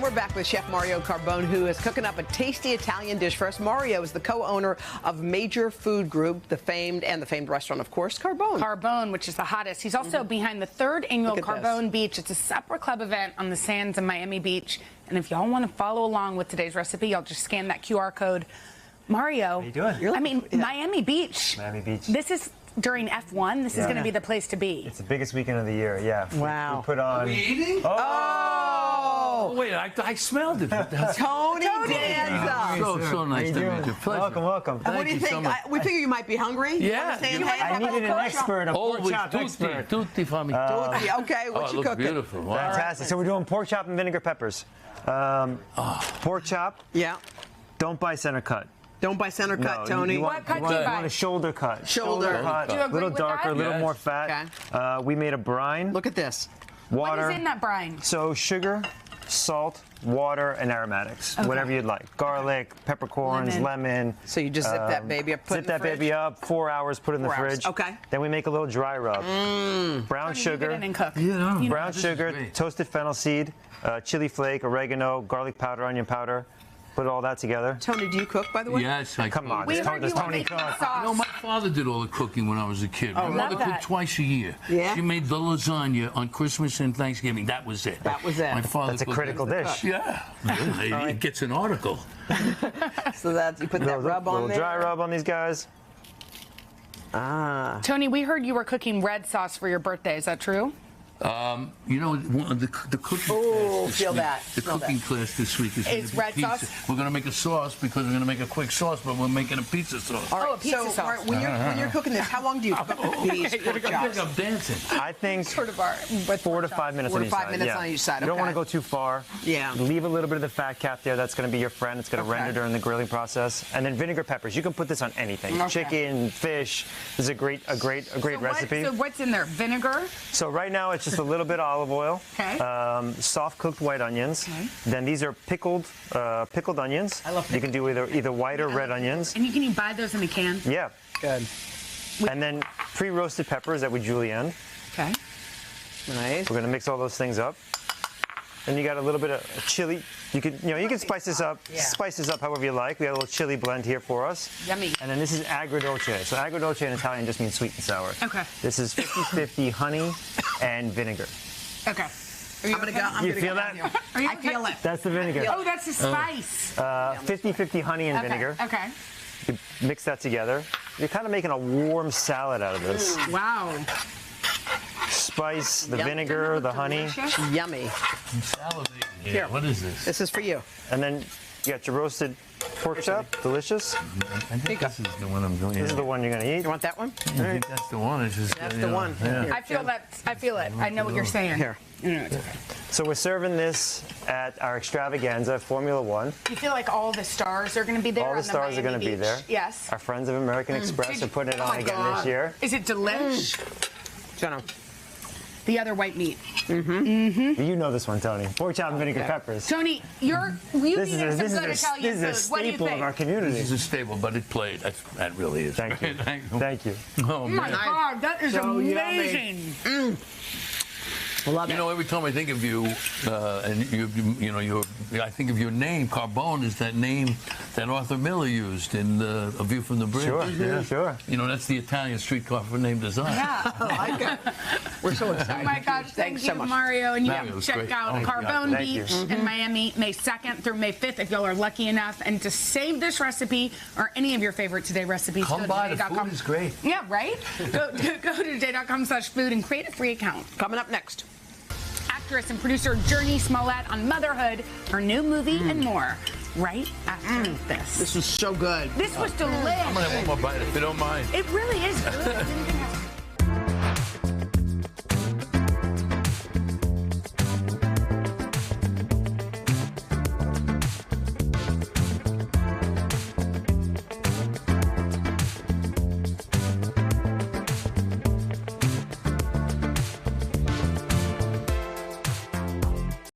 And we're back with Chef Mario Carbone, who is cooking up a tasty Italian dish for us. Mario is the co-owner of Major Food Group, the famed restaurant, of course, Carbone. Carbone, which is the hottest. He's also behind the 3rd annual Carbone Beach. It's a supper club event on the sands of Miami Beach. And if y'all want to follow along with today's recipe, y'all just scan that QR code. Mario, how you doing? Miami Beach. Miami Beach. This is during F1. This is going to be the place to be. It's the biggest weekend of the year, yeah. Wow. We put on... Are we eating? Oh! Wait, I smelled it. Tony Danza. So nice to meet you. Pleasure. Welcome. What do you think? We figure you might be hungry. Yeah. I needed an expert, a pork chop expert. Tutti for me. Okay, what you cooking? Beautiful. Wow. Fantastic. So we're doing pork chop and vinegar peppers. Pork chop. Yeah. Don't buy center cut. Don't buy center cut, Tony. What cut do you You buy? want a shoulder cut. Shoulder cut. Do you A agree little with darker, a that? little Yes. more fat. We made a brine. Look at this. Water. What is in that brine? So sugar, salt, water, and aromatics. Whatever you'd like. Garlic, peppercorns, lemon. So you just zip that baby up, put it in Zip the that fridge? baby up, 4 hours, put it in the 4 hours. fridge. Okay. Then we make a little dry rub. Brown Tony, sugar. You get in and cook. Brown sugar, great. toasted fennel seed, chili flake, oregano, garlic powder, onion powder. Put all that together. Tony, do you cook, by the way? Yes, I Come on, We does heard you were Tony making cook? sauce. No, my father did all the cooking when I was a kid. My mother love that. cooked twice a year. Yeah? She made the lasagna on Christmas and Thanksgiving. That was it. That was it. My father That's a cooked critical it. dish. Yeah. It gets an article. So that's, you put that rub on little there. dry rub on these guys. Tony, we heard you were cooking red sauce for your birthday. Is that true? You know, the cooking Oh, class this feel week, that. The Smell cooking that. class this week is It's red pizza. sauce? We're going to make a sauce because we're going to make a quick sauce, but we're making a pizza sauce. All right, Oh, a pizza so, sauce. all right, when you're cooking this, how long do you cook these pork I chops? think I'm dancing. I think Sort of our 4 to 5 minutes 4 on to each 5 side. minutes yeah. on each side, You don't want to okay. go too far. Yeah. Leave a little bit of the fat cap there. That's going to be your friend. It's going to Okay. render during the grilling process. And then vinegar peppers. You can put this on anything. Okay. Chicken, fish. This is a great recipe. So what's in there? Vinegar? So right now it's just a little bit of olive oil. Okay. Soft cooked white onions. Okay. Then these are pickled onions. I love You can do either white or red onions. And you buy those in a can? Yeah. Good. And then pre-roasted peppers that we julienne. Okay. Nice. We're gonna mix all those things up. Then you got a little bit of chili. You can spice this up. Yeah. Spice this up however you like. We got a little chili blend here for us. Yummy. And then this is agrodolce. So agrodolce in Italian just means sweet and sour. Okay. This is 50-50 honey and vinegar. Okay. I'm gonna go. You feel that? I feel it. That's the vinegar. Oh, that's the spice. 50-50 honey and vinegar. Okay. You mix that together. You're kind of making a warm salad out of this. Wow. Spice, the Yum. vinegar, the honey, Yummy. I'm salivating here. Here. What is this? This is for you. and then you got your roasted pork chop. Delicious. I think this is the one I'm doing. This is the one you're gonna eat. You want that one? I think that's the one. It's just, That's you the know, one. Yeah. Here. I feel that. I feel it. I know what you're saying. Here. So we're serving this at our extravaganza, Formula One. You feel like all the stars are going to be there? All the on stars are Miami going to be Beach? there. Yes. Our friends of American Express are putting it on again this year. Is it delish? Jenna. The other white meat. You know this one, Tony. Pork chop and vinegar peppers. Tony, you This needed is some a, this good is a, Italian this is a food. What do you staple think? of our community. This is a staple, but it played. That really is. Thank you. Thank you. Thank you. Oh, Oh my man. God, that is So amazing. Love You it. know, every time I think of you, and I think of your name. Carbone is that name that Arthur Miller used in A View from the Bridge. Sure, Yeah. sure. You know, that's the Italian streetcar for name design. Yeah. I like it. We're so excited. Oh my gosh, thank Thanks you, so much. Mario. And Mario was check great. out Oh, yeah. Carbone Thank you. Beach in Miami, May 2nd through May 5th, if y'all are lucky enough. And to save this recipe or any of your favorite Today recipes, Come go to by, the today.com. food is great. Yeah, right? Go to today.com/food and create a free account. Coming up next. Actress and producer Journey Smollett on motherhood, her new movie, and more. Right after this. This was so good. This was delicious. I'm going to have one more bite if you don't mind. It really is good.